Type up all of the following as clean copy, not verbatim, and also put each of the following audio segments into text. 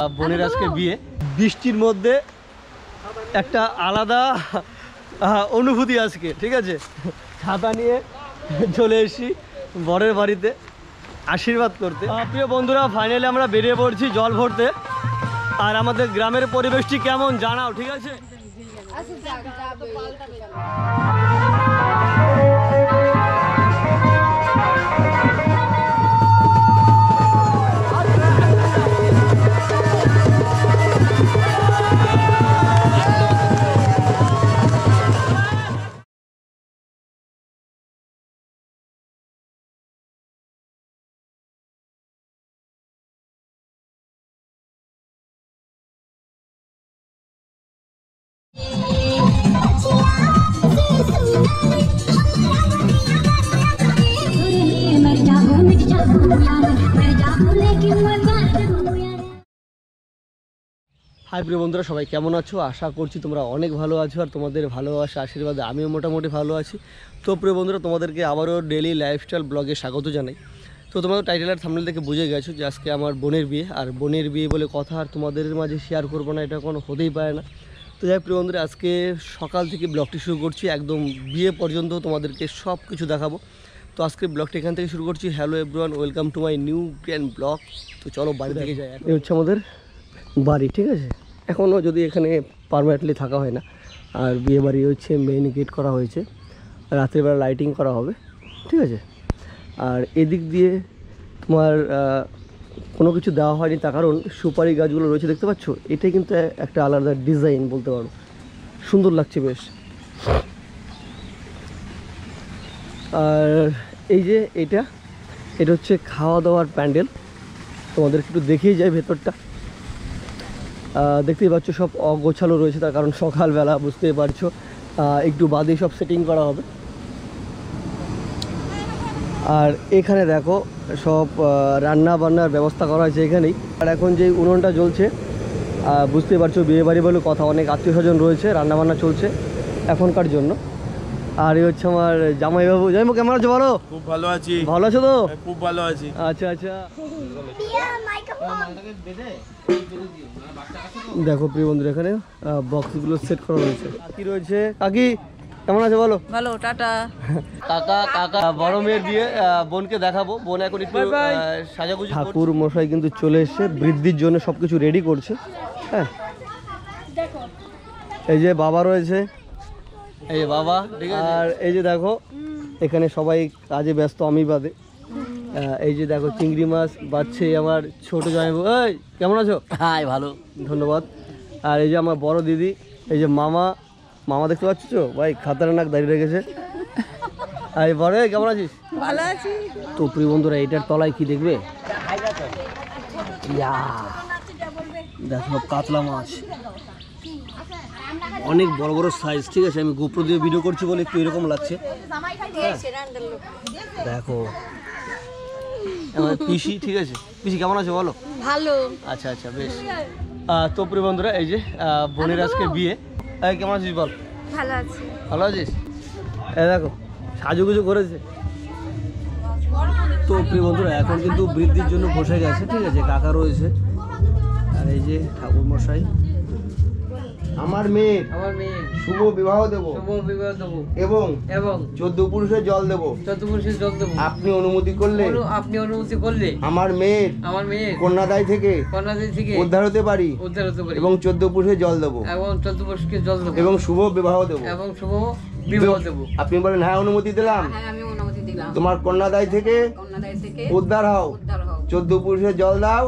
বোনের আজকে বিয়ে, বৃষ্টির মধ্যে একটা আলাদা অনুভূতি আজকে, ঠিক আছে। ছাতা নিয়ে চলে এসেছি বরের বাড়িতে আশীর্বাদ করতে। প্রিয় বন্ধুরা, ফাইনালি আমরা বেরিয়ে পড়ছি জল ভরতে। আর আমাদের গ্রামের পরিবেশটি কেমন জানাও, ঠিক আছে। হাই প্রিয় বন্ধুরা, সবাই কেমন আছো? আশা করছি তোমরা অনেক ভালো আছো, আর তোমাদের ভালোবাসা আশীর্বাদে আমিও মোটামুটি ভালো আছি। তো প্রিয় বন্ধুরা, তোমাদেরকে আবারও ডেলি লাইফস্টাইল ব্লগে স্বাগত জানাই। তো তোমাদের টাইটেল আর থাম্বনেল থেকে বুঝে গেছো যে আজকে আমার বোনের বিয়ে, আর বোনের বিয়ে বলে কথা আর তোমাদের মাঝে শেয়ার করবো না, এটা কোনো হতেই পারে না। তো যাই প্রিয় বন্ধুরা, আজকে সকাল থেকে ব্লগটি শুরু করছি, একদম বিয়ে পর্যন্ত তোমাদেরকে সব কিছু দেখাবো। তো আজকে ব্লগটি এখান থেকে শুরু করছি। Hello everyone, welcome to my new grand blog. তো চলো বাড়ি থেকে যাই। এই হচ্ছে আমাদের বাড়ি, ঠিক আছে। এখনও যদি এখানে পারমানেন্টলি থাকা হয় না, আর বিয়ে বাড়ি হচ্ছে মেইন গেট করা হয়েছে, রাত্রিবেলা লাইটিং করা হবে, ঠিক আছে। আর এদিক দিয়ে তোমার কোনো কিছু দেওয়া হয়নি, তার কারণ সুপারি গাছগুলো রয়েছে, দেখতে পাচ্ছ। এটাই কিন্তু একটা আলাদা ডিজাইন বলতে পারো, সুন্দর লাগছে বেশ। আর এই যে এটা হচ্ছে খাওয়া দাওয়ার প্যান্ডেল, তোমাদেরকে একটু দেখিয়ে যায় ভেতরটা। দেখতেই পাচ্ছ সব অগোছালো রয়েছে, তার কারণ সকালবেলা, বুঝতেই পারছো, একটু বাদে সব সেটিং করা হবে। আর এখানে দেখো সব রান্না বান্নার ব্যবস্থা করা হয়েছে এখানেই। আর এখন যে উনুনটা জ্বলছে, বুঝতেই পারছো বিয়েবাড়ি বলে কথা, অনেক আত্মীয় স্বজন রয়েছে, রান্নাবান্না চলছে এখনকার জন্য। আর এই হচ্ছে আমার জামাইবাবু। জামাইবাবু কেমন আছো বলো? খুব ভালো আছি। ভালো আছো তো? খুব ভালো আছি। আচ্ছা আচ্ছা। দেখো প্রিয় বন্ধুরা, এখানে বক্সগুলো সেট করা রয়েছে। কাকি রয়েছে। কাকি কেমন আছে বলো? ভালো, টাটা। কাকা বড় মেয়ের বিয়ে, বোনকে দেখাবো। বোন এখন একটু সাজাগুজি। ঠাকুর মশাই কিন্তু চলে এসছে, বৃদ্ধির জন্য সবকিছু রেডি করছে। হ্যাঁ, এই যে বাবা রয়েছে, এই বাবা, ঠিক আছে। আর এই যে দেখো এখানে সবাই কাজে ব্যস্ত, আমি বাদে। এই যে দেখো চিংড়ি মাছ বাচ্ছে আমার ছোট জামাইবাবু। এই কেমন আছো? হাই, ভালো, ধন্যবাদ। আর এই যে আমার বড় দিদি, এই যে মামা দেখতে পাচ্ছ ভাই, খাতারনাক দাঁড়িয়ে রেখেছে। আর বড় কেমন আছিস? ভালো আছি। তো প্রিয় বন্ধুরা, এইটার তলায় কি দেখবে? দেখো কাতলা মাছ, অনেক বড় বড় সাইজ, ঠিক আছে। আমি গোপ্রো দিয়ে ভিডিও করছি বলে একটু এরকম লাগছে। দেখো আমার পিসি, ঠিক আছে। পিসি কেমন আছে বলো? ভালো। আচ্ছা আচ্ছা, বেশ। তো প্রিয় বন্ধুরা, এই যে বোনের আজকে বিয়ে। কেমন আছিস বল? ভালো আছি। ভালো আছিস? এই দেখো সাজুগুজু করেছে। তো প্রিয় বন্ধুরা, এখন কিন্তু বৃদ্ধির জন্য বসে গেছে, ঠিক আছে। কাকা রয়েছে, আর এই যে ঠাকুর মশাই। আমার মেয়ে শুভ বিবাহ দেবো এবং 14 পুরুষের জল দেবো। আপনি অনুমতি করলে আমার মেয়ের কন্যাদায় থেকে উদ্ধার হতে পারি এবং 14 পুরুষের জল দেবো এবং শুভ বিবাহ দেবো। আপনি বলেন হ্যাঁ, অনুমতি দিলাম। তোমার কন্যাদায় থেকে উদ্ধার হও, 14 পুরুষের জল দাও,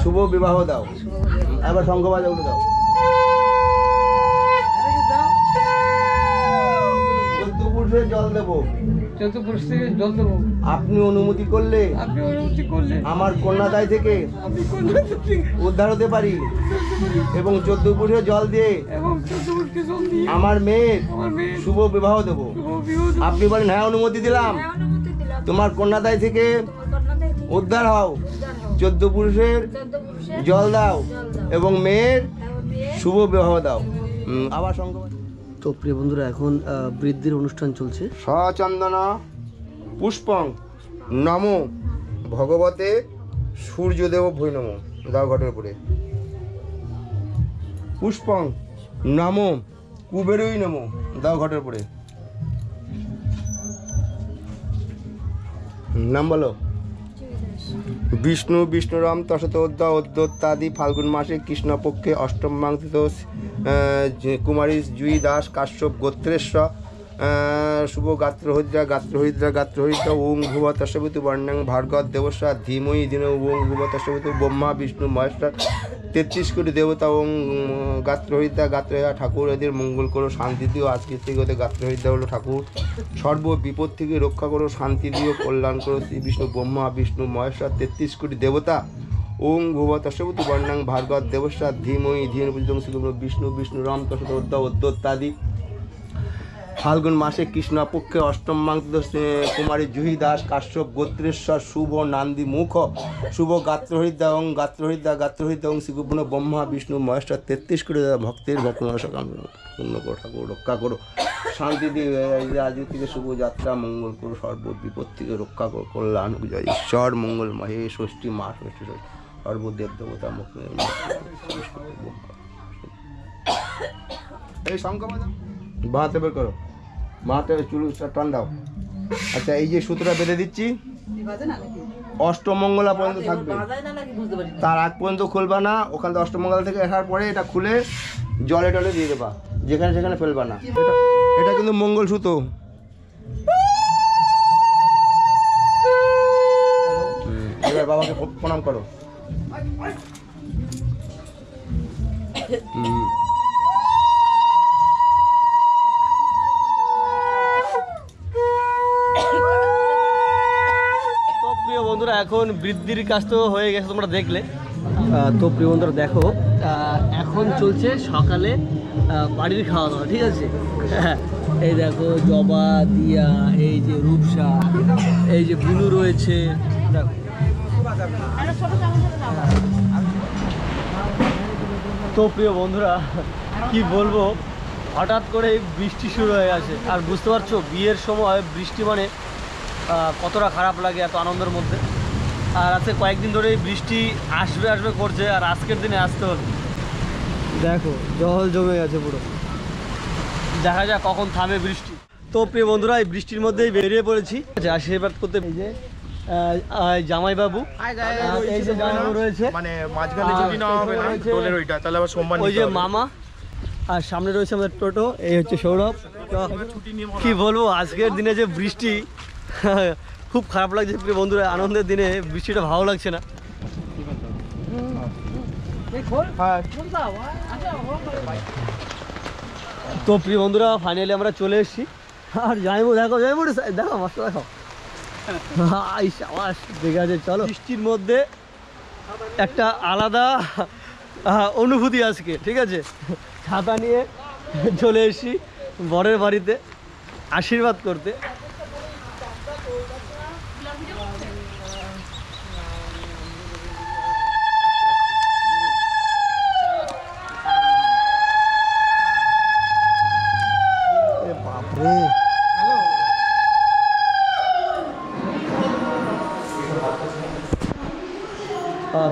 শুভ বিবাহ দাও। এবার শঙ্খ বাজা উঠে দাও। 14 পুরুষের জল দেবো। আপনি অনুমতি করলে আমার কন্যাদায় থেকে উদ্ধার হতে পারি এবং 14 পুরুষের জল দিয়ে আমার মেয়ের শুভ বিবাহ দেবো। আপনি বলেন হ্যাঁ, অনুমতি দিলাম। তোমার কন্যাদায় থেকে উদ্ধার হও, 14 পুরুষের জল দাও এবং মেয়ের শুভ বিবাহ দাও। আবার শঙ্খ। তো প্রিয় বন্ধুরা, এখন বৃদ্ধির অনুষ্ঠান চলছে। সচন্দন পুষ্পং নমো ভগবতে সূর্যদেব ভৈ নমো। দাও ঘটের উপরে। পুষ্পং নমো কুবেরই নমো, দাও ঘটের উপরে। নাম বলো। বিষ্ণু বিষ্ণুরাম তশত অদ্যোত্তাদি ফাল্গুন মাসে কৃষ্ণপক্ষে অষ্টম মাংসিত কুমারী জুই দাস কাশ্যপ গোত্রেশ্বর শুভ গাত্রহরিদ্রা গাত্রহরিদ্রা গাত্রহরিদ্রা ওং ভুব তস্যবিতু বর্ণাং ভার্গব দেবস্বা ধীময়ী দিন ওং ভুব তস্যবিতু ব্রহ্মা বিষ্ণু মহেশ্বর 33 কোটি দেবতা ওং গাত্রহরিদ্রা গাত্রহরিদ্রা ঠাকুর এদের মঙ্গল করো, শান্তি দিও। আজকের থেকে ওদের গাত্রহরিদ্রা হলো ঠাকুর, সর্ব বিপদ থেকে রক্ষা করো, শান্তি দিও, কল্যাণ করো। শ্রী বিষ্ণু ব্রহ্মা বিষ্ণু মহেশ্বর 33 কোটি দেবতা ওং ভুব তস্যবিতু বর্ণাং ভার্গব দেবস্বা ধীময়ী ধীন বিষ্ণু বিষ্ণু রাম তস্যত অদ্যোত্তাদি ফাল্গুন মাসে কৃষ্ণপক্ষে অষ্টম মাংসিত কুমারী জুহি দাস কাশ্যপ গোত্রেশ্বর শুভ নান্দি মুখ শুভ গাত্রহরিদ্রা ওং গাত্রহরিদ্রা গাত্রহরিদ্রা ওং শ্রীগুণ ব্রহ্মা বিষ্ণু মহেশ্বর 33 কোটি ভক্তের পূর্ণ করো, ঠাকুর রক্ষা করো, শান্তি দিয়ে আজকে থেকে শুভ যাত্রা মঙ্গল করো, সর্ব বিপদ থেকে রক্ষা করো, কল্যাণ জয় ঈশ্বর মঙ্গল মহে ষষ্ঠী মা ষষ্ঠী সর্বদেব দেবতা মুখ এই শঙ্খ বাঁহাতে বের করো, বাঁহাতে চুল টান দাও। আচ্ছা এই যে সুতোটা বেঁধে দিচ্ছি অষ্টমঙ্গলা পর্যন্ত থাকবে, তার আগ পর্যন্ত খুলবা না। ওখান থেকে অষ্টমঙ্গলা থেকে আসার পরে এটা খুলে জলে টলে দিয়ে দেবা, যেখানে সেখানে ফেলবা না। এটা কিন্তু মঙ্গল সুতো। এবার বাবাকে প্রণাম করো। বন্ধুরা এখন বৃদ্ধির কাজ তো হয়ে গেছে, তোমরা দেখলে। তো প্রিয় বন্ধুরা দেখো, এখন চলছে সকালে বাড়ির খাওয়া দাওয়া, ঠিক আছে। এই দেখো জবা দিয়া, এই যে রূপসা, এই যে বুনু রয়েছে, দেখো। তো প্রিয় বন্ধুরা কি বলবো, হঠাৎ করে বৃষ্টি শুরু হয়ে গেছে। আর বুঝতে পারছো বিয়ের সময় বৃষ্টি মানে কতটা খারাপ লাগে এত আনন্দের মধ্যে। আর আজকে কয়েকদিন ধরে বৃষ্টি আসবে আসবে করছে, আর আজকের দিনে আসতে হলো। দেখো জল জমে গেছে পুরো, দেখা যাক কখন থামে বৃষ্টি। তো প্রিয় বন্ধুরা এই বৃষ্টির মধ্যেই বেরিয়ে পড়েছি আশীর্বাদ করতে। এই যে জামাইবাবু, এই যে জামাইবাবু রয়েছে, মানে মাঝখানে ছুটি নেওয়া হবে না টোলের ওইটা, তাহলে আবার সোমবার ওই যে মামা, আর সামনে রয়েছে আমাদের টোটো, এই হচ্ছে সৌরভ। কি বলবো, আজকের দিনে যে বৃষ্টি খুব খারাপ লাগছে প্রিয় বন্ধুরা। আনন্দের দিনে বৃষ্টিটা ভালো লাগছে না। তো প্রিয় বন্ধুরা ফাইনালি আমরা চলে এসেছি। আর যাইবো, দেখো যাইবো, দেখো মাস্টার দেখো, ঠিক আছে চলো। বৃষ্টির মধ্যে একটা আলাদা অনুভূতি আজকে, ঠিক আছে। ছাতা নিয়ে চলে এসেছি বরের বাড়িতে আশীর্বাদ করতে।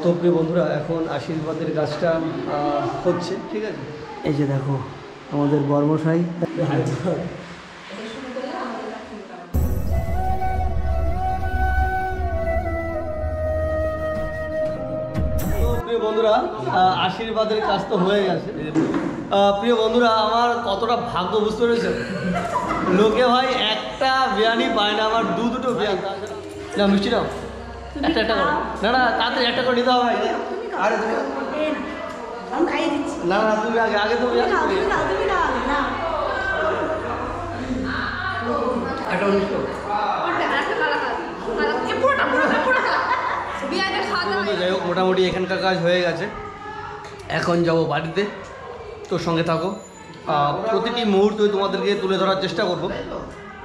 তো প্রিয় বন্ধুরা এখন আশীর্বাদের কাজটা হচ্ছে, ঠিক আছে। এই যে দেখো আমাদের বর্মশাই। প্রিয় বন্ধুরা আশীর্বাদের কাজ তো হয়ে গেছে। প্রিয় বন্ধুরা আমার কতটা ভাগ্য বুঝতে পেরেছে, লোকে ভাই একটা বিরিয়ানি পায় না, আমার দুটো বিরিয়ানি। না মিষ্টি নাও, একটা একটা করে, না না তাড়াতাড়ি একটা করে নিতে হবে। আরে তুমি না না তুমি আগে আগে তুমি একটা যাই হোক মোটামুটি এখানকার কাজ হয়ে গেছে। এখন যাব বাড়িতে, তোর সঙ্গে থাকো। প্রতিটি মুহূর্তে তোমাদেরকে তুলে ধরার চেষ্টা করব।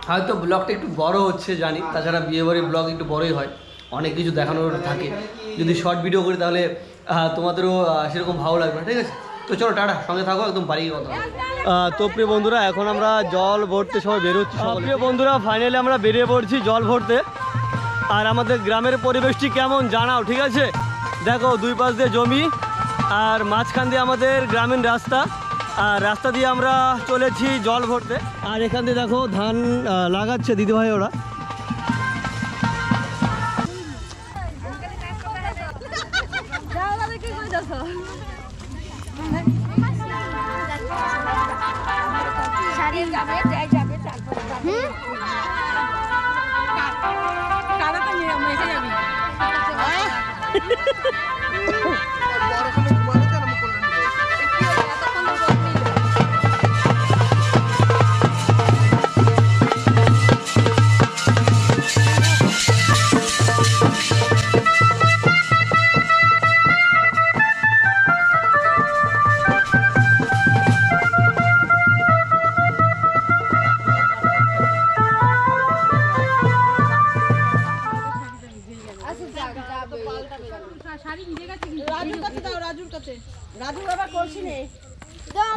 হয়তো ব্লগটা একটু বড় হচ্ছে জানি, তাছাড়া বিয়েবাড়ির ব্লগ একটু বড়ই হয়, অনেক কিছু দেখানোর থাকে। যদি শর্ট ভিডিও করি তাহলে তোমাদেরও সেরকম ভালো লাগবে না, ঠিক আছে। তো চলো টাটা, সঙ্গে থাকো, একদম বাড়ি কথা। তো প্রিয় বন্ধুরা এখন আমরা জল ভরতে সবাই বেরোচ্ছি। প্রিয় বন্ধুরা ফাইনালি আমরা বেরিয়ে পড়ছি জল ভরতে। আর আমাদের গ্রামের পরিবেশটি কেমন জানাও, ঠিক আছে। দেখো দুই পাশ দিয়ে জমি আর মাঝখান দিয়ে আমাদের গ্রামীণ রাস্তা, আর রাস্তা দিয়ে আমরা চলেছি জল ভরতে। আর এখান দিয়ে দেখো ধান লাগাচ্ছে দিদিভাই ওরা।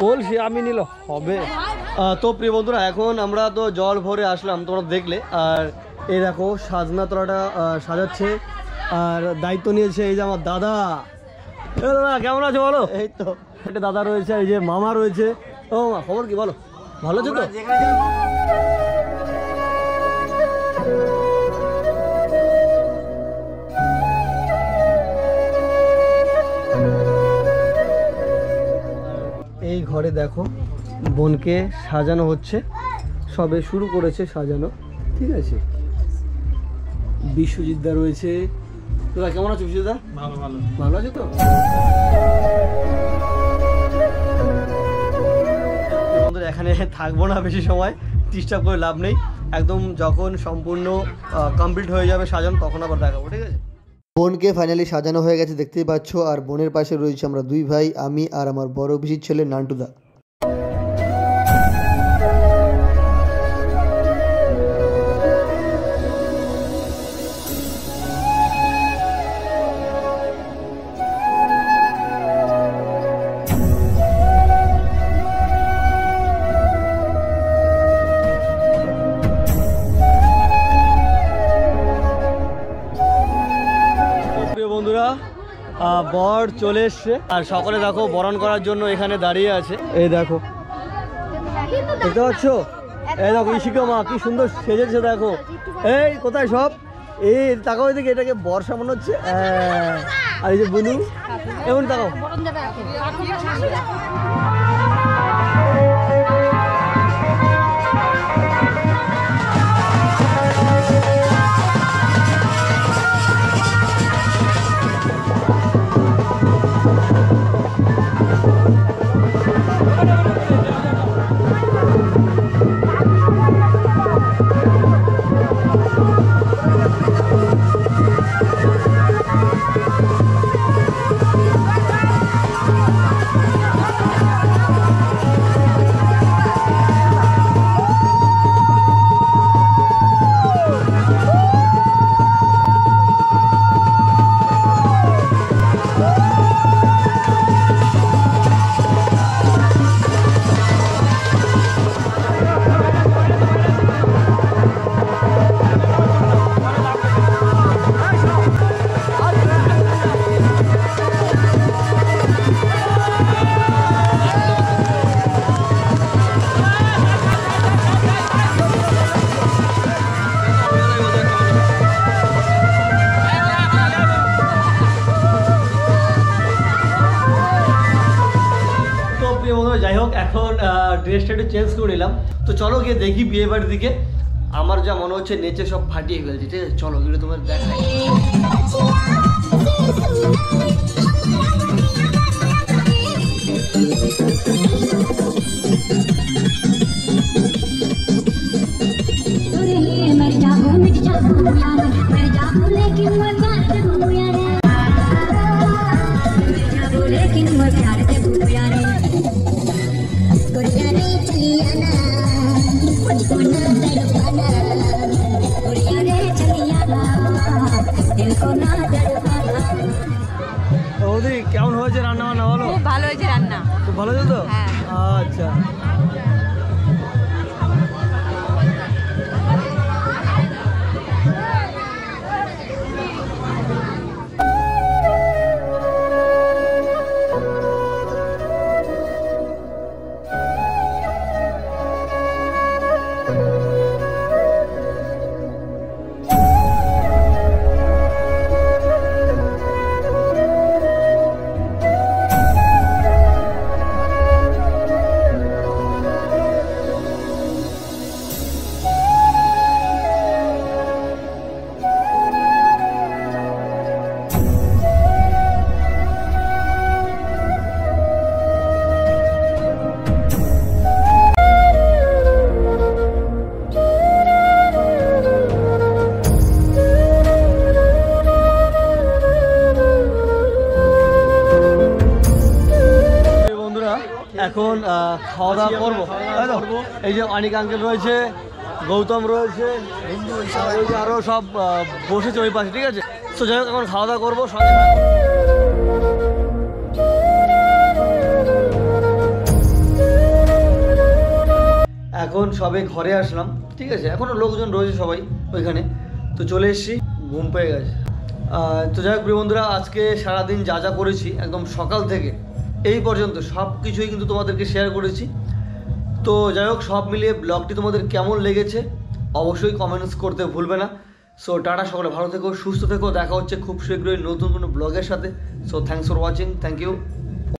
বলছি আমি নিল হবে। তো প্রিয় বন্ধুরা, এখন আমরা তো জল ভরে আসলাম, তোমরা দেখলে। আর এই দেখো সাজনা তলাটা সাজাচ্ছে, আর দায়িত্ব নিয়েছে এই যে আমার দাদা। দাদা কেমন আছো বলো? এই তো একটা দাদা রয়েছে, এই যে মামা রয়েছে। ও মা, খবর কি বলো? ভালো আছো তো? এই ঘরে দেখো বোনকে সাজানো হচ্ছে, সবে শুরু করেছে সাজানো, ঠিক আছে। বিশ্বজিৎদা রয়েছে। দাদা কেমন আছো বিশ্বজিৎদা? ভালো ভালো। ভালো আছো তো? এখানে থাকবো না বেশি সময়, ডিস্টার্ব করে লাভ নেই। একদম যখন সম্পূর্ণ কমপ্লিট হয়ে যাবে সাজানো, তখন আবার দেখাবো, ঠিক আছে। বোনকে ফাইনালি সাজানো হয়ে গেছে, দেখতেই পাচ্ছ। আর বোনের পাশে রয়েছে আমরা দুই ভাই, আমি আর আমার বড় পিসির ছেলে নান্টুদা। বন্ধুরা, বর চলে এসছে, আর সকলে দেখো বরণ করার জন্য এখানে দাঁড়িয়ে আছে। এই দেখো, দেখতে পাচ্ছ? এই দেখো ইশিকা মা কি সুন্দর সেজেছে, দেখো। এই কোথায় সব? এই তাকাও এদিকে, এটাকে বর্ষা মনে হচ্ছে। আর এই যে বুনু, এমন তাকাও। যাই হোক, এখন ড্রেসটা একটু চেঞ্জ করে নিলাম। তো চলো গিয়ে দেখি বিয়ে বাড়ির দিকে। আমার যা মনে হচ্ছে নেচে সব ফাটিয়ে ফেলছি, ঠিক আছে। চলো গিয়ে তোমার দেখাই। কেমন হয়েছে রান্না বান্না? বলো। খুব ভালো হয়েছে রান্না। খুব ভালো হয়েছে তো? হ্যাঁ। আচ্ছা। এখন খাওয়া দাওয়া করবো, তাই তো? এই যে অনিক আঙ্কেল রয়েছে, গৌতম রয়েছে, এই যে আরও সব বসেছে ওই পাশে, ঠিক আছে? তো যাই হোক এখন খাওয়া দাওয়া করবো সঙ্গে। এখন সবে ঘরে আসলাম, ঠিক আছে? এখনও লোকজন রয়েছে সবাই ওইখানে, তো চলে এসেছি, ঘুম পেয়ে গেছে। তো যাই হোক প্রিয় বন্ধুরা, আজকে সারাদিন যা যা করেছি একদম সকাল থেকে এই পর্যন্ত সব কিছুই কিন্তু তোমাদেরকে শেয়ার করেছি। তো যাই হোক সব মিলিয়ে ব্লগটি তোমাদের কেমন লেগেছে অবশ্যই কমেন্টস করতে ভুলবে না। সো টাটা, সকলে ভালো থেকো, সুস্থ থেকো, দেখা হচ্ছে খুব শীঘ্রই নতুন কোনো ব্লগের সাথে। So thanks for watching, thank you.